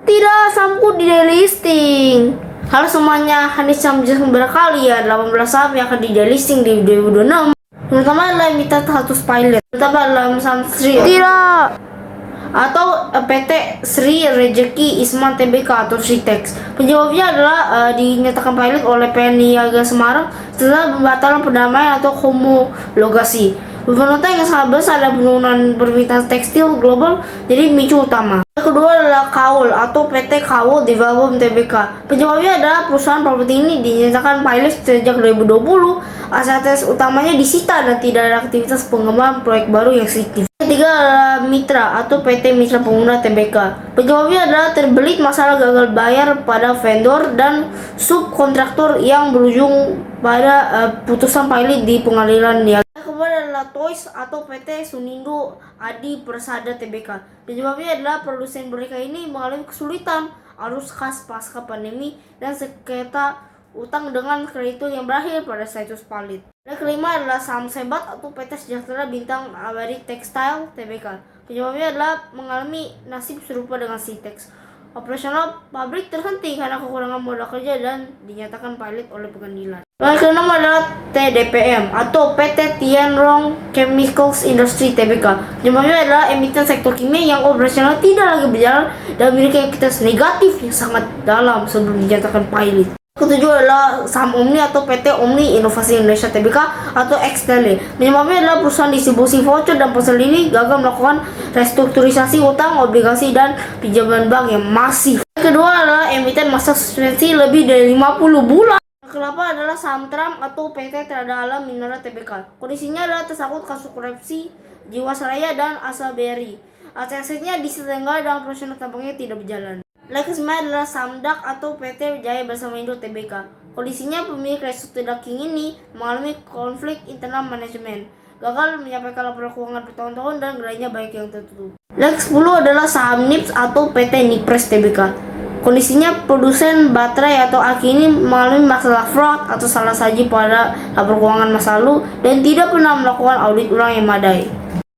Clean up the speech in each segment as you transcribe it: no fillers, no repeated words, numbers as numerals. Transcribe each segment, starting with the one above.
Tidak, sahamku di delisting. Halo semuanya, Hanis yang menjelaskan berkali ya 18 saham yang akan di delisting di 2026. Pertama adalah emiten status pilot. Pertama adalah saham Sri. Tidak. Atau PT Sri Rejeki Isman Tbk atau Sritex. Penjawabnya adalah dinyatakan pilot oleh Niaga Semarang setelah pembatalan perdamaian atau homologasi. Beberapa yang sangat besar adalah penurunan permintaan tekstil global jadi micu utama. Yang kedua adalah Kaul atau PT Kaul Development Tbk. Penjawabnya adalah perusahaan properti ini dinyatakan pilot sejak 2020. Aset utamanya disita dan tidak ada aktivitas pengembangan proyek baru yang signifikan. Ketiga adalah Mitra atau PT Mitra Pengguna Tbk. Penjawabnya adalah terbelit masalah gagal bayar pada vendor dan subkontraktor yang berujung pada putusan pilot di pengadilan niaga. Kemudian adalah Toys atau PT Sunindo Adi Persada Tbk. Penyebabnya adalah produsen mereka ini mengalami kesulitan arus kas pasca pandemi dan sengketa utang dengan kreditur yang berakhir pada status valid. Dan kelima adalah saham Sebat atau PT Sejahtera Bintang Abadi Textile Tbk. Penyebabnya adalah mengalami nasib serupa dengan Sitex. Operasional pabrik terhenti karena kekurangan modal kerja dan dinyatakan pilot oleh pengadilan. Yang keenam adalah TDPM atau PT Tianrong Chemicals Industry Tbk. Penyebabnya adalah emiten sektor kimia yang operasional tidak lagi berjalan dan memiliki aktivitas negatif yang sangat dalam sebelum dinyatakan pilot. Ketujuh adalah saham Omni atau PT Omni Inovasi Indonesia Tbk atau XTL. Penyebabnya adalah perusahaan distribusi voucher dan ponsel ini gagal melakukan restrukturisasi utang, obligasi, dan pinjaman bank yang masif. Yang kedua adalah emiten masa suspensi lebih dari 50 bulan. Yang kedelapan adalah saham Trump atau PT Trada Alam Mineral Tbk. Kondisinya adalah tersangkut kasus korupsi Jiwasraya dan Asaberi. Aset-asetnya disetengah dan operasional tampaknya tidak berjalan. Yang adalah Samdak atau PT Jaya Bersama Indo Tbk. Kondisinya pemilik restrukturisasi ini mengalami konflik internal manajemen, gagal menyampaikan laporan keuangan bertahun-tahun dan gerainya baik yang tertutup. Yang 10 adalah saham NIPS atau PT Nipres Tbk. Kondisinya produsen baterai atau aki ini mengalami masalah fraud atau salah saji pada laporan keuangan masa lalu dan tidak pernah melakukan audit ulang yang memadai.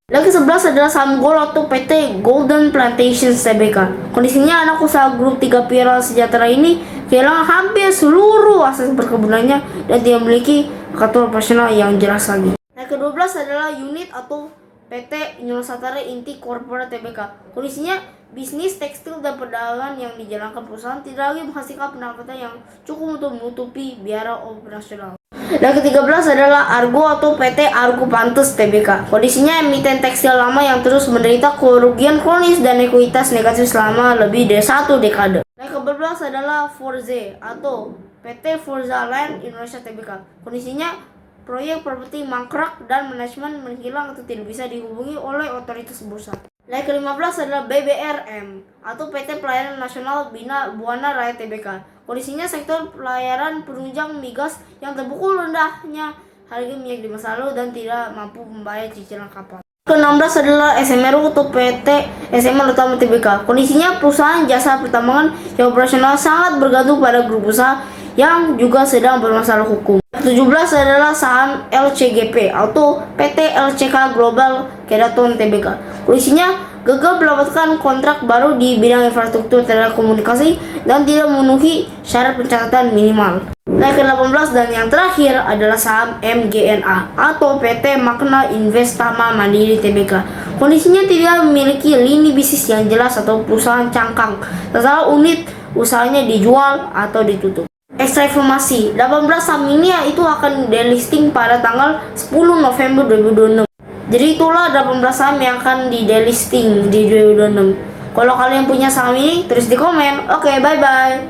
Yang ke-11 adalah saham Gold atau PT Golden Plantations Tbk. Kondisinya anak usaha grup 3 Pilar Sejahtera ini kehilangan hampir seluruh aset perkebunannya dan tidak memiliki kartu operasional yang jelas lagi. Yang ke-12 adalah unit atau PT Nusantara Inti Corporate Tbk. Kondisinya bisnis tekstil dan perdagangan yang dijalankan perusahaan tidak lagi menghasilkan pendapatan yang cukup untuk menutupi biaya operasional. Dan ke-13 adalah Argo atau PT Argo Pantes Tbk. Kondisinya emiten tekstil lama yang terus menderita kerugian kronis dan ekuitas negatif selama lebih dari 1 dekade. Dan ke-14 adalah Forze atau PT Forza Land Indonesia Tbk. Kondisinya proyek properti mangkrak dan manajemen menghilang atau tidak bisa dihubungi oleh otoritas bursa. Dan ke-15 adalah BBRM atau PT Pelayaran Nasional Bina Buana Raya Tbk. Kondisinya sektor pelayaran penunjang migas yang terpukul rendahnya harga minyak di masa lalu dan tidak mampu membayar cicilan kapal. Ke-16 adalah SMRU atau PT SMR Utama Tbk. Kondisinya perusahaan jasa pertambangan yang operasional sangat bergantung pada grup usaha yang juga sedang bermasalah hukum. 17 adalah saham LCGP atau PT LCK Global Kedaton Tbk. Kondisinya gagal mendapatkan kontrak baru di bidang infrastruktur telekomunikasi dan tidak memenuhi syarat pencatatan minimal. Yang ke-18 dan yang terakhir adalah saham MGNA atau PT Makna Investama Mandiri Tbk. Kondisinya tidak memiliki lini bisnis yang jelas atau perusahaan cangkang, setelah unit usahanya dijual atau ditutup. Ekstra informasi, 18 saham ini itu akan delisting pada tanggal 10 November 2026. Jadi itulah 18 saham yang akan di delisting di 2026. Kalau kalian punya saham ini, tulis di komen. Oke, bye-bye.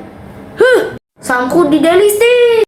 Sahamku di delisting.